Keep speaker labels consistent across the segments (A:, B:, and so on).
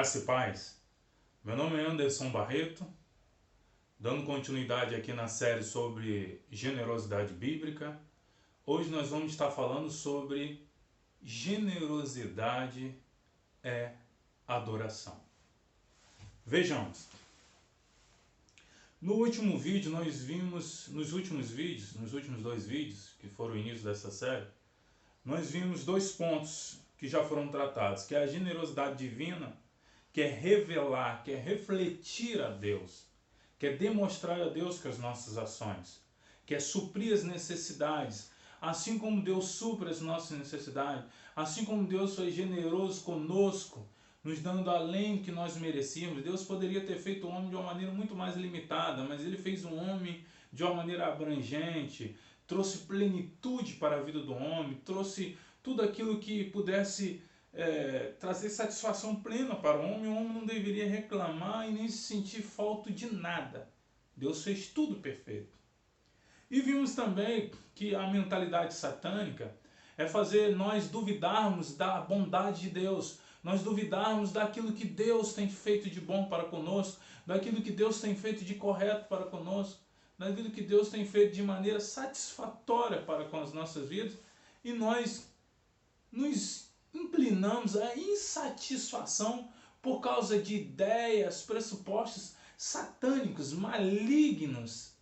A: Graça e paz. Meu nome é Anderson Barreto, dando continuidade aqui na série sobre generosidade bíblica. Hoje nós vamos estar falando sobre generosidade é adoração. Vejamos. No último vídeo nós vimos, nos últimos dois vídeos, que foram o início dessa série, nós vimos dois pontos que já foram tratados, que é a generosidade divina, que é revelar, que é refletir a Deus, que é demonstrar a Deus com as nossas ações, que é suprir as necessidades, assim como Deus supre as nossas necessidades, assim como Deus foi generoso conosco, nos dando além do que nós merecíamos. Deus poderia ter feito o homem de uma maneira muito mais limitada, mas Ele fez um homem de uma maneira abrangente, trouxe plenitude para a vida do homem, trouxe tudo aquilo que pudesse trazer satisfação plena para o homem. O homem não deveria reclamar e nem se sentir falto de nada. Deus fez tudo perfeito. E vimos também que a mentalidade satânica é fazer nós duvidarmos da bondade de Deus, nós duvidarmos daquilo que Deus tem feito de bom para conosco, daquilo que Deus tem feito de correto para conosco, daquilo que Deus tem feito de maneira satisfatória para com as nossas vidas, e nós nos inclinamos à insatisfação por causa de ideias, pressupostos satânicos, malignos,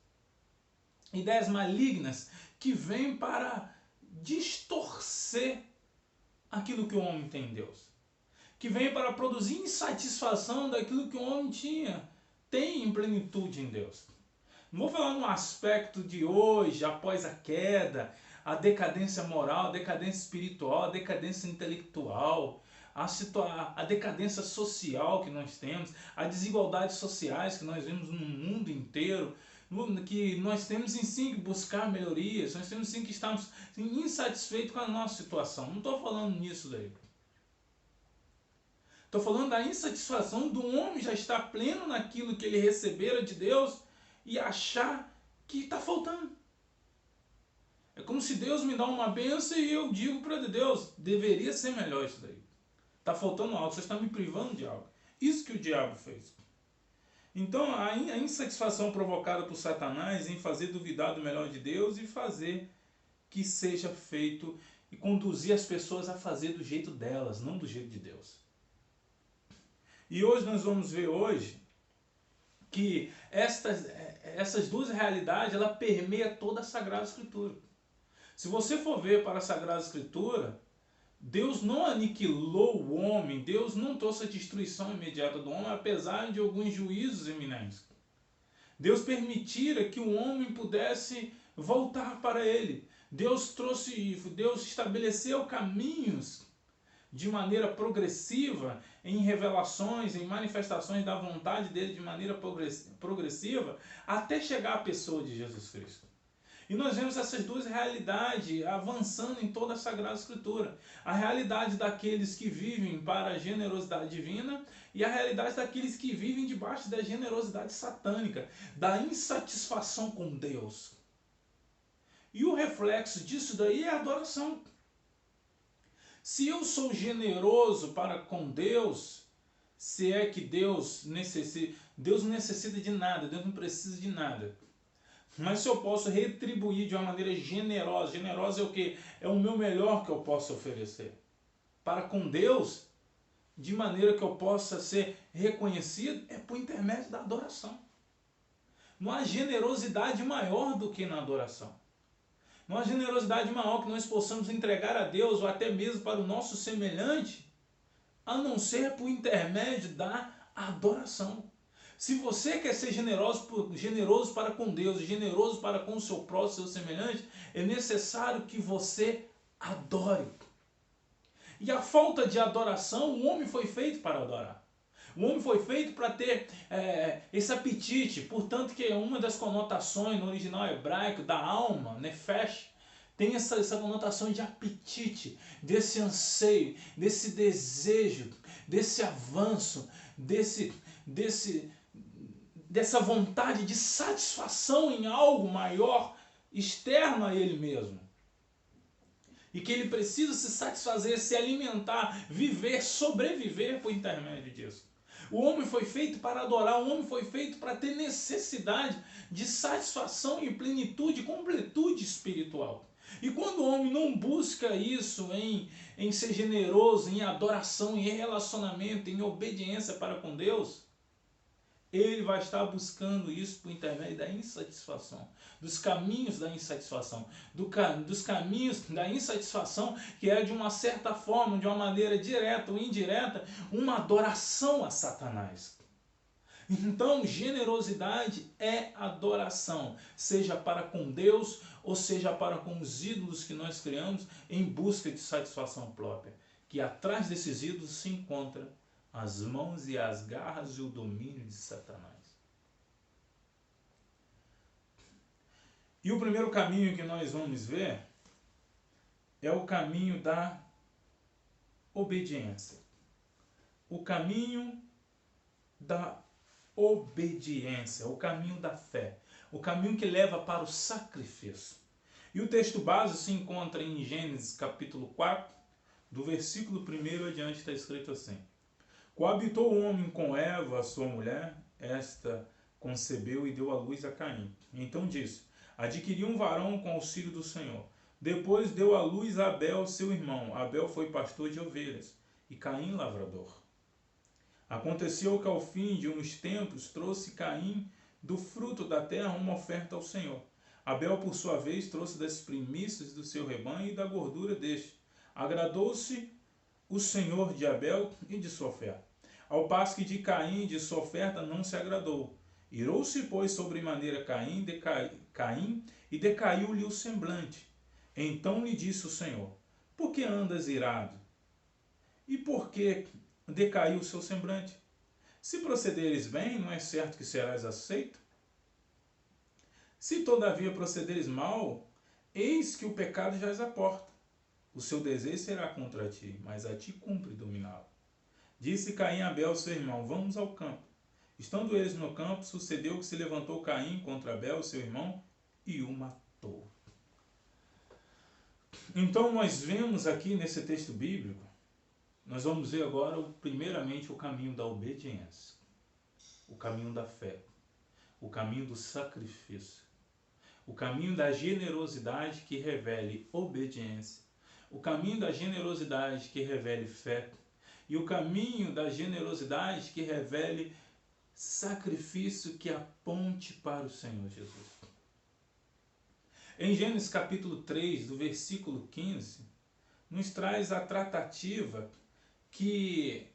A: ideias malignas que vêm para distorcer aquilo que o homem tem em Deus, que vêm para produzir insatisfação daquilo que o homem tem em plenitude em Deus. Não vou falar no aspecto de hoje, após a queda, a decadência moral, a decadência espiritual, a decadência intelectual, a decadência social que nós temos, as desigualdades sociais que nós vemos no mundo inteiro, que nós temos em sim que buscar melhorias, nós temos sim que estarmos insatisfeitos com a nossa situação. Não estou falando nisso daí. Estou falando da insatisfação do homem já estar pleno naquilo que ele recebera de Deus e achar que está faltando. É como se Deus me dá uma bênção e eu digo para Deus, deveria ser melhor isso daí. Está faltando algo, você está me privando de algo. Isso que o diabo fez. Então a insatisfação provocada por Satanás em fazer duvidar do melhor de Deus e fazer que seja feito e conduzir as pessoas a fazer do jeito delas, não do jeito de Deus. E hoje nós vamos ver que essas duas realidades ela permeia toda a Sagrada Escritura. Se você for ver para a Sagrada Escritura, Deus não aniquilou o homem, Deus não trouxe a destruição imediata do homem, apesar de alguns juízos eminentes. Deus permitira que o homem pudesse voltar para ele. Deus estabeleceu caminhos de maneira progressiva, em revelações, em manifestações da vontade dele de maneira progressiva, até chegar à pessoa de Jesus Cristo. E nós vemos essas duas realidades avançando em toda a Sagrada Escritura. A realidade daqueles que vivem para a generosidade divina e a realidade daqueles que vivem debaixo da generosidade satânica, da insatisfação com Deus. E o reflexo disso daí é a adoração. Se eu sou generoso para com Deus, se é que Deus não necessita de nada, Deus não precisa de nada. Mas se eu posso retribuir de uma maneira generosa, generosa é o quê? É o meu melhor que eu posso oferecer para com Deus, de maneira que eu possa ser reconhecido, é por intermédio da adoração. Não há generosidade maior do que na adoração. Não há generosidade maior que nós possamos entregar a Deus ou até mesmo para o nosso semelhante, a não ser por intermédio da adoração. Se você quer ser generoso para com Deus e generoso para com o seu próximo, seu semelhante, é necessário que você adore. E a falta de adoração, o homem foi feito para adorar. O homem foi feito para ter esse apetite, portanto que uma das conotações no original hebraico da alma, nefesh, tem essa conotação de apetite, desse anseio, desse desejo, desse avanço, dessa vontade de satisfação em algo maior, externo a ele mesmo. E que ele precisa se satisfazer, se alimentar, viver, sobreviver por intermédio disso. O homem foi feito para adorar, o homem foi feito para ter necessidade de satisfação e plenitude, completude espiritual. E quando o homem não busca isso em ser generoso, em adoração, em relacionamento, em obediência para com Deus, ele vai estar buscando isso por intermédio da insatisfação, dos caminhos da insatisfação, dos caminhos da insatisfação, que é de uma certa forma, de uma maneira direta ou indireta, uma adoração a Satanás. Então, generosidade é adoração, seja para com Deus ou seja para com os ídolos que nós criamos em busca de satisfação própria, que atrás desses ídolos se encontra as mãos e as garras e o domínio de Satanás. E o primeiro caminho que nós vamos ver é o caminho da obediência. O caminho da obediência, o caminho da fé, o caminho que leva para o sacrifício. E o texto base se encontra em Gênesis capítulo 4, do versículo 1 adiante, está escrito assim: Coabitou o homem com Eva, sua mulher, esta concebeu e deu à luz a Caim. Então disse: Adquiri um varão com auxílio do Senhor. Depois deu à luz a Abel, seu irmão. Abel foi pastor de ovelhas e Caim lavrador. Aconteceu que ao fim de uns tempos trouxe Caim do fruto da terra uma oferta ao Senhor. Abel, por sua vez, trouxe das primícias do seu rebanho e da gordura deste. Agradou-se o Senhor de Abel e de sua oferta, ao passo que de Caim e de sua oferta não se agradou. Irou-se, pois, sobremaneira Caim e decaiu-lhe o semblante. Então lhe disse o Senhor: Por que andas irado? E por que decaiu o seu semblante? Se procederes bem, não é certo que serás aceito? Se todavia procederes mal, eis que o pecado jaz à porta. O seu desejo será contra ti, mas a ti cumpre dominá-lo. Disse Caim a Abel, seu irmão: Vamos ao campo. Estando eles no campo, sucedeu que se levantou Caim contra Abel, seu irmão, e o matou. Então nós vemos aqui nesse texto bíblico, nós vamos ver agora primeiramente o caminho da obediência, o caminho da fé, o caminho do sacrifício, o caminho da generosidade que revele obediência, o caminho da generosidade que revele fé e o caminho da generosidade que revele sacrifício que aponte para o Senhor Jesus. Em Gênesis capítulo 3, do versículo 15, nos traz a tratativa que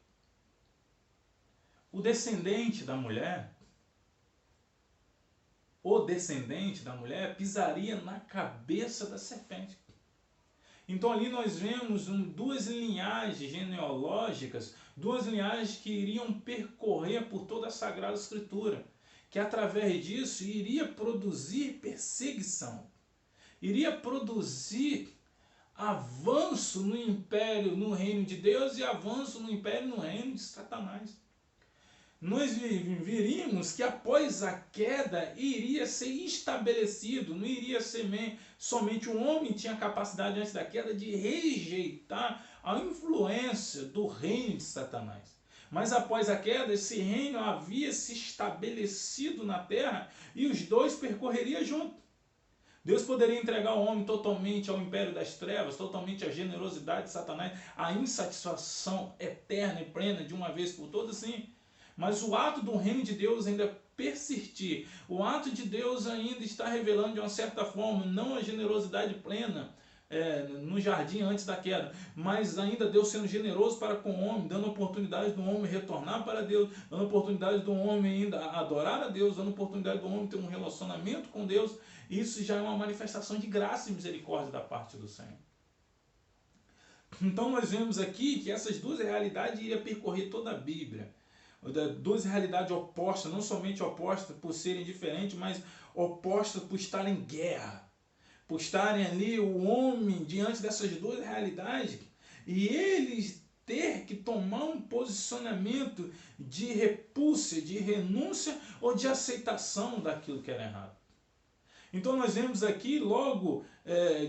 A: o descendente da mulher pisaria na cabeça da serpente. Então ali nós vemos duas linhagens genealógicas, duas linhagens que iriam percorrer por toda a Sagrada Escritura, que através disso iria produzir perseguição, iria produzir avanço no império, no reino de Deus e avanço no império, no reino de Satanás. Nós viríamos que após a queda iria ser estabelecido, não iria ser somente o homem tinha capacidade antes da queda de rejeitar a influência do reino de Satanás. Mas após a queda, esse reino havia se estabelecido na terra e os dois percorreriam juntos. Deus poderia entregar o homem totalmente ao império das trevas, totalmente à generosidade de Satanás, à insatisfação eterna e plena de uma vez por todas, sim. Mas o ato do reino de Deus ainda persistir, o ato de Deus ainda está revelando de uma certa forma, não a generosidade plena no jardim antes da queda, mas ainda Deus sendo generoso para com o homem, dando oportunidade do homem retornar para Deus, dando oportunidade do homem ainda adorar a Deus, dando oportunidade do homem ter um relacionamento com Deus. Isso já é uma manifestação de graça e misericórdia da parte do Senhor. Então nós vemos aqui que essas duas realidades iriam percorrer toda a Bíblia. Duas realidades opostas, não somente opostas por serem diferentes, mas opostas por estarem em guerra. Por estarem ali o homem diante dessas duas realidades e eles ter que tomar um posicionamento de repulsa, de renúncia ou de aceitação daquilo que era errado. Então nós vemos aqui logo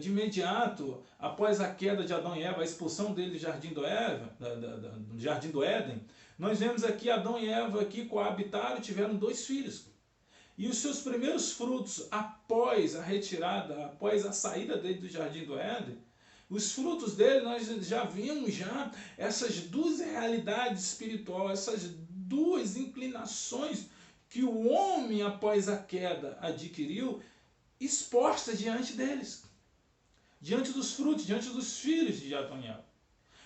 A: de imediato, após a queda de Adão e Eva, a expulsão dele do jardim do Éden, Nós vemos aqui Adão e Eva aqui coabitaram e tiveram 2 filhos. E os seus primeiros frutos, após a retirada, após a saída dele do Jardim do Éden, os frutos dele, nós já vimos essas 2 realidades espirituais, essas 2 inclinações que o homem, após a queda, adquiriu, expostas diante deles, diante dos frutos, diante dos filhos de Adão e Eva.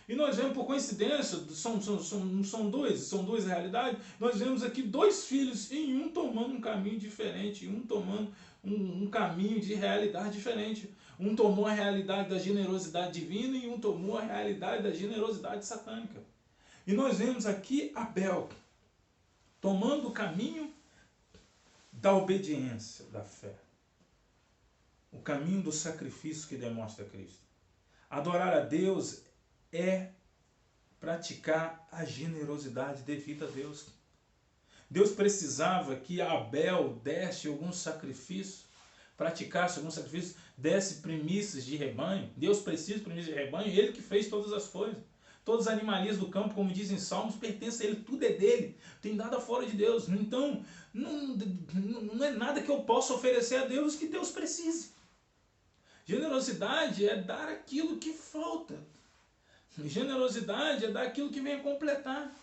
A: E nós vemos, por coincidência, são duas realidades, nós vemos aqui 2 filhos, em um tomando um caminho diferente, um tomando um caminho de realidade diferente. Um tomou a realidade da generosidade divina e um tomou a realidade da generosidade satânica. E nós vemos aqui Abel tomando o caminho da obediência, da fé. O caminho do sacrifício que demonstra Cristo. Adorar a Deus é praticar a generosidade devida a Deus. Deus precisava que Abel desse algum sacrifício, praticasse algum sacrifício, desse primícias de rebanho. Deus precisa de primícias de rebanho, ele que fez todas as coisas. Todos os animais do campo, como dizem Salmos, pertencem a ele, tudo é dele, tem nada fora de Deus. Então, não é nada que eu possa oferecer a Deus que Deus precise. Generosidade é dar aquilo que falta. Generosidade é dar aquilo que vem a completar.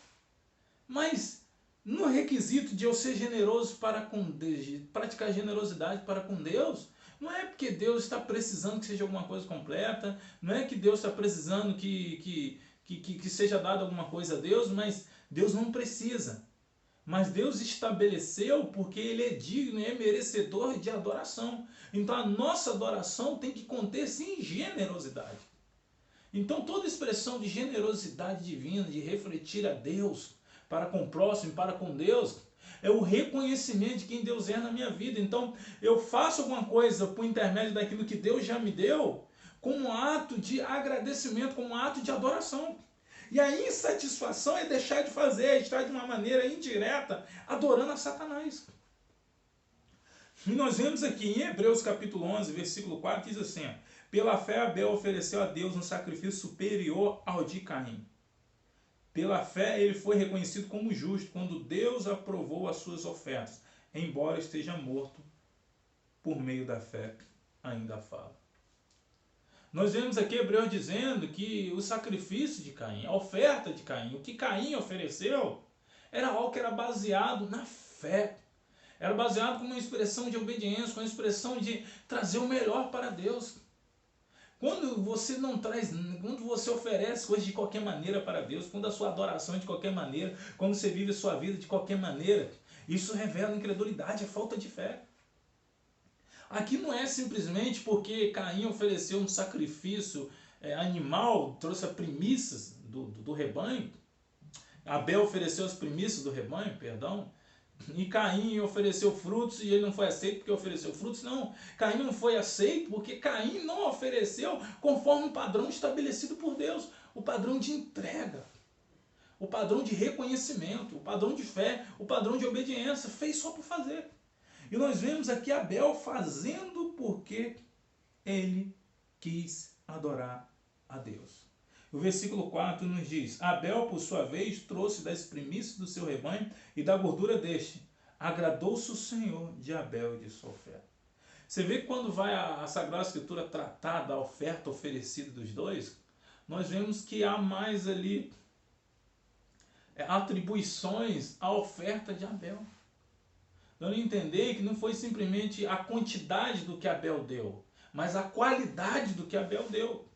A: Mas no requisito de eu ser generoso para com Deus, praticar generosidade para com Deus, não é porque Deus está precisando que seja alguma coisa completa, não é que Deus está precisando que seja dado alguma coisa a Deus, mas Deus não precisa. Mas Deus estabeleceu porque Ele é digno e é merecedor de adoração. Então a nossa adoração tem que conter sim generosidade. Então toda expressão de generosidade divina, de refletir a Deus para com o próximo, para com Deus, é o reconhecimento de quem Deus é na minha vida. Então eu faço alguma coisa por intermédio daquilo que Deus já me deu, como um ato de agradecimento, como um ato de adoração. E a insatisfação é deixar de fazer, é estar de uma maneira indireta adorando a Satanás. E nós vemos aqui em Hebreus capítulo 11, versículo 4, diz assim: pela fé Abel ofereceu a Deus um sacrifício superior ao de Caim. Pela fé ele foi reconhecido como justo quando Deus aprovou as suas ofertas, embora esteja morto, por meio da fé ainda fala. Nós vemos aqui Hebreus dizendo que o sacrifício de Caim, a oferta de Caim, o que Caim ofereceu, era algo que era baseado na fé. Era baseado como uma expressão de obediência, como uma expressão de trazer o melhor para Deus. Quando você não traz, quando você oferece coisas de qualquer maneira para Deus, quando a sua adoração é de qualquer maneira, quando você vive a sua vida de qualquer maneira, isso revela incredulidade, é falta de fé. Aqui não é simplesmente porque Caim ofereceu um sacrifício animal, trouxe as primícias do rebanho, Abel ofereceu as primícias do rebanho, perdão, e Caim ofereceu frutos e ele não foi aceito porque ofereceu frutos. Não, Caim não foi aceito porque Caim não ofereceu conforme o padrão estabelecido por Deus, o padrão de entrega, o padrão de reconhecimento, o padrão de fé, o padrão de obediência, fez só por fazer. E nós vemos aqui Abel fazendo porque ele quis adorar a Deus. O versículo 4 nos diz: Abel, por sua vez, trouxe das primícias do seu rebanho e da gordura deste. Agradou-se o Senhor de Abel e de sua oferta. Você vê que quando vai a Sagrada Escritura tratar da oferta oferecida dos dois, nós vemos que há mais ali atribuições à oferta de Abel. Dando a entender que não foi simplesmente a quantidade do que Abel deu, mas a qualidade do que Abel deu.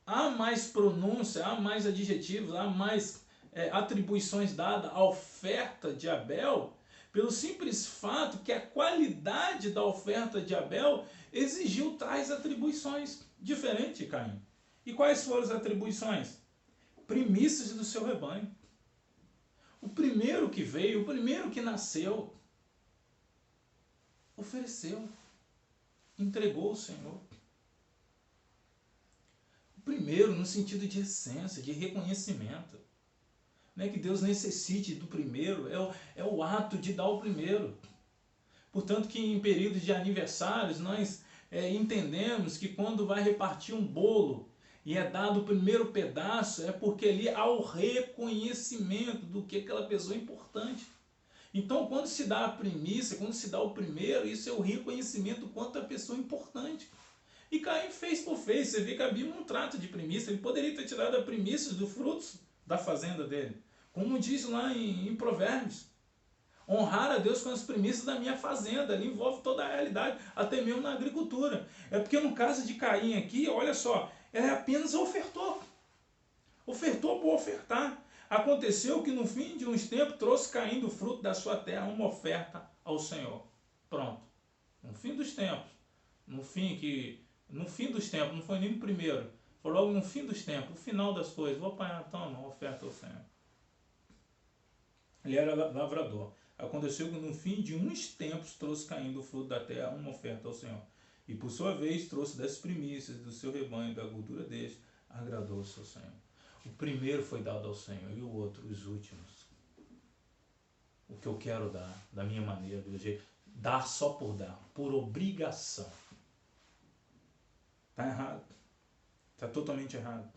A: Há mais pronúncia, há mais adjetivos, há mais atribuições dadas à oferta de Abel, pelo simples fato que a qualidade da oferta de Abel exigiu tais atribuições, diferente de Caim. E quais foram as atribuições? Primícias do seu rebanho. O primeiro que veio, o primeiro que nasceu, ofereceu, entregou ao Senhor. O primeiro no sentido de essência, de reconhecimento. Não é que Deus necessite do primeiro, é o ato de dar o primeiro. Portanto que em períodos de aniversários nós entendemos que quando vai repartir um bolo e é dado o primeiro pedaço, é porque ali há o reconhecimento do que aquela pessoa é importante. Então, quando se dá a primícia, quando se dá o primeiro, isso é o reconhecimento do quanto a pessoa é importante. E Caim fez por fez. Você vê que a Bíblia não trata de primícia. Ele poderia ter tirado a primícia dos frutos da fazenda dele. Como diz lá em Provérbios. Honrar a Deus com as primícias da minha fazenda. Ali envolve toda a realidade, até mesmo na agricultura. É porque no caso de Caim aqui, olha só, ele apenas ofertou. Ofertou por ofertar. Aconteceu que no fim de uns tempos trouxe Caim do fruto da sua terra uma oferta ao Senhor. Pronto. No fim dos tempos. No fim dos tempos, não foi nem no primeiro. Foi logo no fim dos tempos, o final das coisas. Vou apanhar, toma, uma oferta ao Senhor. Ele era lavrador. Aconteceu que no fim de uns tempos trouxe Caim do fruto da terra uma oferta ao Senhor. E por sua vez trouxe das primícias do seu rebanho, da gordura deste, agradou-se ao Senhor. O primeiro foi dado ao Senhor e o outro, os últimos. O que eu quero dar, da minha maneira, do jeito. Dar só por dar, por obrigação. Está errado. Está totalmente errado.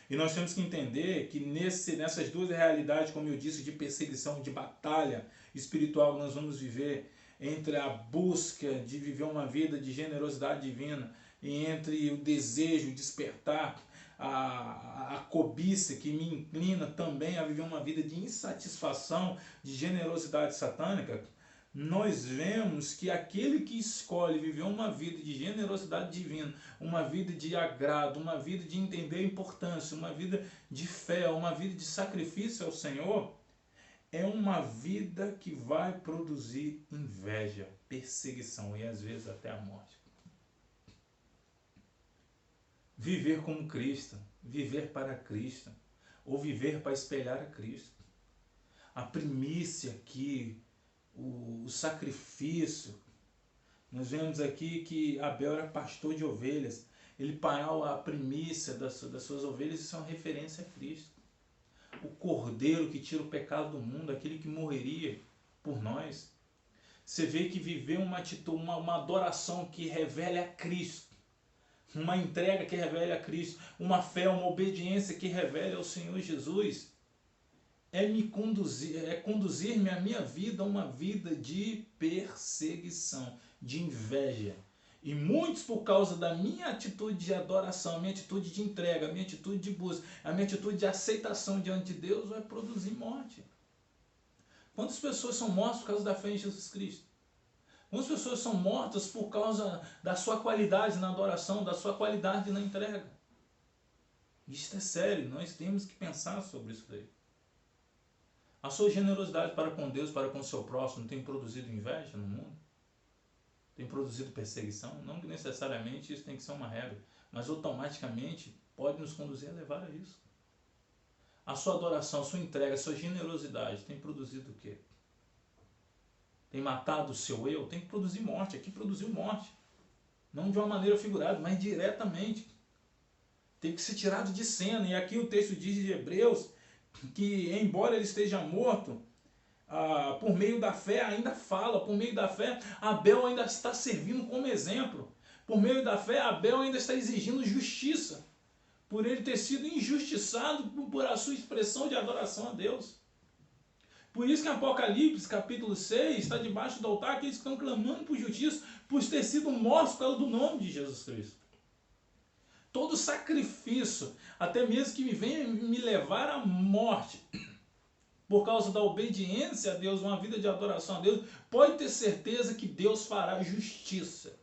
A: E nós temos que entender que nessas duas realidades, como eu disse, de perseguição, de batalha espiritual que nós vamos viver, entre a busca de viver uma vida de generosidade divina e entre o desejo, o despertar, a cobiça que me inclina também a viver uma vida de insatisfação, de generosidade satânica, nós vemos que aquele que escolhe viver uma vida de generosidade divina, uma vida de agrado, uma vida de entender a importância, uma vida de fé, uma vida de sacrifício ao Senhor, é uma vida que vai produzir inveja, perseguição e às vezes até a morte. Viver como Cristo, viver para Cristo, ou viver para espelhar a Cristo. A primícia aqui, o sacrifício. Nós vemos aqui que Abel era pastor de ovelhas. Ele pagava a primícia das suas ovelhas, isso é uma referência a Cristo. O cordeiro que tira o pecado do mundo, aquele que morreria por nós. Você vê que viver uma atitude, uma adoração que revele a Cristo. Uma entrega que revele a Cristo. Uma fé, uma obediência que revele ao Senhor Jesus. É conduzir-me a minha vida a uma vida de perseguição, de inveja. E muitos, por causa da minha atitude de adoração, a minha atitude de entrega, a minha atitude de busca, a minha atitude de aceitação diante de Deus, vai produzir morte. Quantas pessoas são mortas por causa da fé em Jesus Cristo? Quantas pessoas são mortas por causa da sua qualidade na adoração, da sua qualidade na entrega? Isso é sério, nós temos que pensar sobre isso daí. A sua generosidade para com Deus, para com o seu próximo, tem produzido inveja no mundo? Tem produzido perseguição? Não que necessariamente isso tem que ser uma regra, mas automaticamente pode nos conduzir a levar a isso. A sua adoração, a sua entrega, a sua generosidade tem produzido o quê? Tem matado o seu eu? Tem que produzir morte. Aqui produziu morte. Não de uma maneira figurada, mas diretamente. Tem que ser tirado de cena. E aqui o texto diz de Hebreus que, embora ele esteja morto, por meio da fé ainda fala, por meio da fé Abel ainda está servindo como exemplo, por meio da fé Abel ainda está exigindo justiça, por ele ter sido injustiçado por a sua expressão de adoração a Deus. Por isso que em Apocalipse capítulo 6 está debaixo do altar aqueles que estão clamando por justiça, por ter sido mortos por causa do nome de Jesus Cristo. Todo sacrifício, até mesmo que me venha me levar à morte, por causa da obediência a Deus, uma vida de adoração a Deus, pode ter certeza que Deus fará justiça.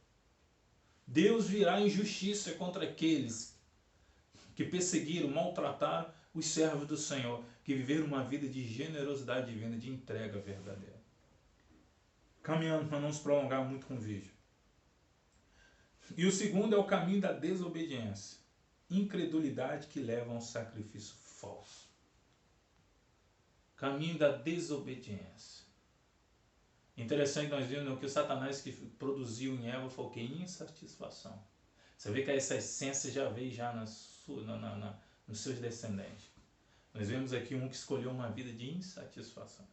A: Deus virá em justiça contra aqueles que perseguiram, maltrataram os servos do Senhor, que viveram uma vida de generosidade divina, de entrega verdadeira. Caminhando para não se prolongar muito com o vídeo. E o segundo é o caminho da desobediência. Incredulidade que leva a um sacrifício falso. Caminho da desobediência. Interessante nós vimos que o Satanás que produziu em Eva foi o que? Insatisfação. Você vê que essa essência já veio já nos seus descendentes. Nós vemos aqui um que escolheu uma vida de insatisfação.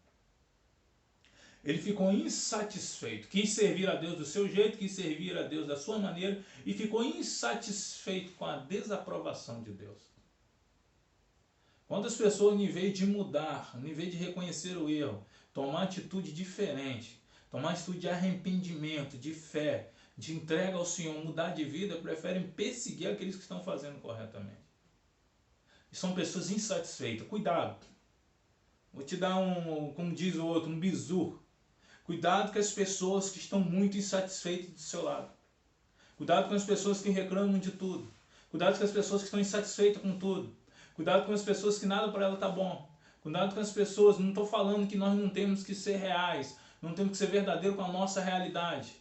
A: Ele ficou insatisfeito. Quis servir a Deus do seu jeito, quis servir a Deus da sua maneira e ficou insatisfeito com a desaprovação de Deus. Quando as pessoas, em vez de mudar, em vez de reconhecer o erro, tomar atitude diferente, tomar atitude de arrependimento, de fé, de entrega ao Senhor, mudar de vida, preferem perseguir aqueles que estão fazendo corretamente. E são pessoas insatisfeitas. Cuidado. Vou te dar como diz o outro, um bizu. Cuidado com as pessoas que estão muito insatisfeitas do seu lado. Cuidado com as pessoas que reclamam de tudo. Cuidado com as pessoas que estão insatisfeitas com tudo. Cuidado com as pessoas que nada para ela está bom. Cuidado com as pessoas, não estou falando que nós não temos que ser reais, não temos que ser verdadeiros com a nossa realidade.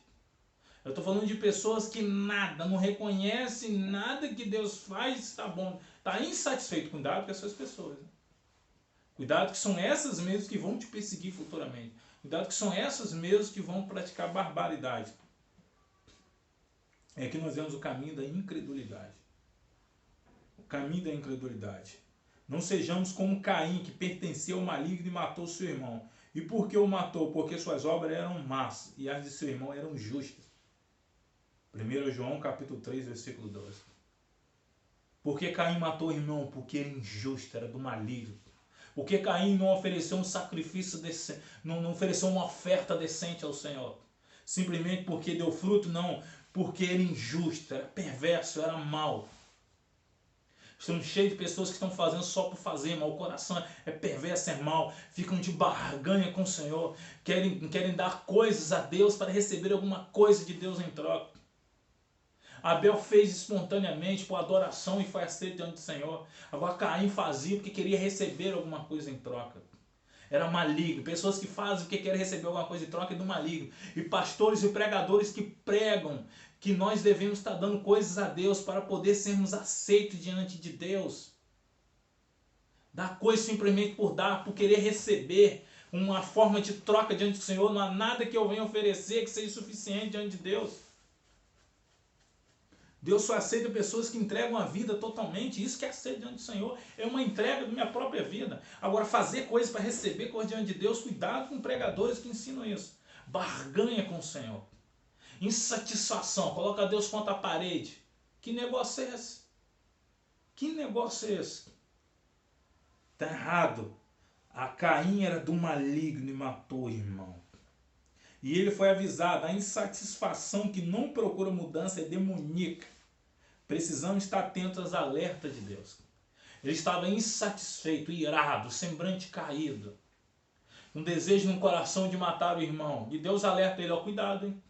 A: Eu estou falando de pessoas que nada, não reconhecem nada que Deus faz, está bom, está insatisfeito. Cuidado com essas pessoas. Né? Cuidado que são essas mesmas que vão te perseguir futuramente. Cuidado que são essas mesmas que vão praticar barbaridade. É que nós vemos o caminho da incredulidade. O caminho da incredulidade. Não sejamos como Caim, que pertencia ao maligno e matou seu irmão. E por que o matou? Porque suas obras eram más e as de seu irmão eram justas. 1 João capítulo 3, versículo 12. Por que Caim matou o irmão? Porque era injusto, era do maligno. Porque Caim não ofereceu um sacrifício decente, não ofereceu uma oferta decente ao Senhor. Simplesmente porque deu fruto? Não, porque era injusto, era perverso, era mau. Estamos cheios de pessoas que estão fazendo só por fazer, mas o coração é perverso, é mau, ficam de barganha com o Senhor, querem dar coisas a Deus para receber alguma coisa de Deus em troca. Abel fez espontaneamente por adoração e foi aceito diante do Senhor. Agora Caim fazia porque queria receber alguma coisa em troca. Era maligno. Pessoas que fazem porque querem receber alguma coisa em troca é do maligno. E pastores e pregadores que pregam que nós devemos estar dando coisas a Deus para poder sermos aceitos diante de Deus. Dar coisa simplesmente por dar, por querer receber uma forma de troca diante do Senhor. Não há nada que eu venha oferecer que seja suficiente diante de Deus. Deus só aceita pessoas que entregam a vida totalmente. Isso que é aceito diante do Senhor. É uma entrega da minha própria vida. Agora, fazer coisas para receber coisas diante de Deus, cuidado com pregadores que ensinam isso. Barganha com o Senhor. Insatisfação. Coloca Deus contra a parede. Que negócio é esse? Que negócio é esse? Está errado. A Caim era do maligno e matou o irmão. E ele foi avisado. A insatisfação que não procura mudança é demoníaca. Precisamos estar atentos às alertas de Deus. Ele estava insatisfeito, irado, semblante caído. Um desejo no coração de matar o irmão. E Deus alerta ele, ó, cuidado, hein?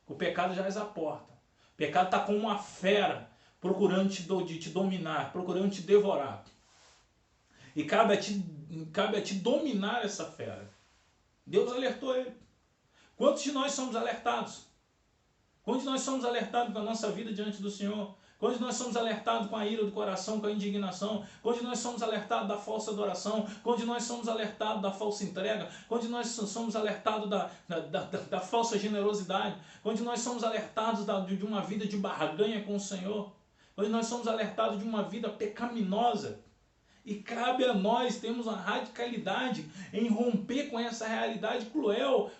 A: O pecado já é a porta. O pecado está como uma fera procurando te dominar, procurando te devorar. E cabe a ti dominar essa fera. Deus alertou ele. Quantos de nós somos alertados? Quantos de nós somos alertados com a nossa vida diante do Senhor? Quando nós somos alertados com a ira do coração, com a indignação, quando nós somos alertados da falsa adoração, quando nós somos alertados da falsa entrega, quando nós somos alertados da falsa generosidade, quando nós somos alertados de uma vida de barganha com o Senhor, quando nós somos alertados de uma vida pecaminosa. E cabe a nós termos uma radicalidade em romper com essa realidade cruel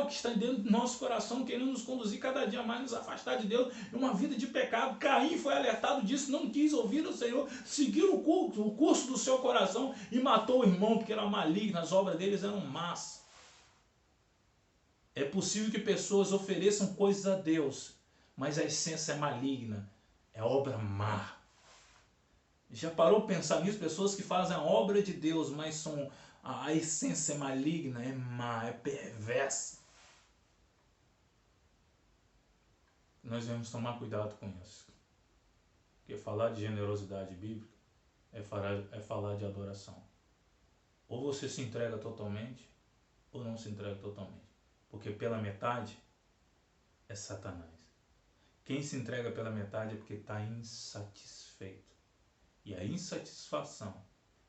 A: que está dentro do nosso coração, querendo nos conduzir cada dia mais, nos afastar de Deus, em uma vida de pecado. Caim foi alertado disso, não quis ouvir o Senhor, seguir o curso do seu coração e matou o irmão porque era maligno, as obras deles eram más. É possível que pessoas ofereçam coisas a Deus, mas a essência é maligna, é obra má. Já parou para pensar nisso? Pessoas que fazem a obra de Deus, mas a essência é maligna, é má, é perversa. Nós devemos tomar cuidado com isso. Porque falar de generosidade bíblica é falar de adoração. Ou você se entrega totalmente, ou não se entrega totalmente. Porque pela metade é Satanás. Quem se entrega pela metade é porque está insatisfeito. E a insatisfação,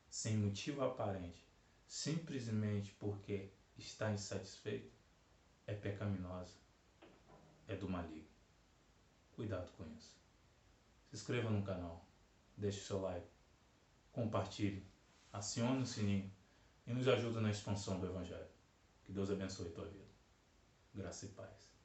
A: sem motivo aparente, simplesmente porque está insatisfeito, é pecaminosa, é do maligno. Cuidado com isso. Se inscreva no canal, deixe o seu like, compartilhe, acione o sininho e nos ajude na expansão do Evangelho. Que Deus abençoe a tua vida. Graça e paz.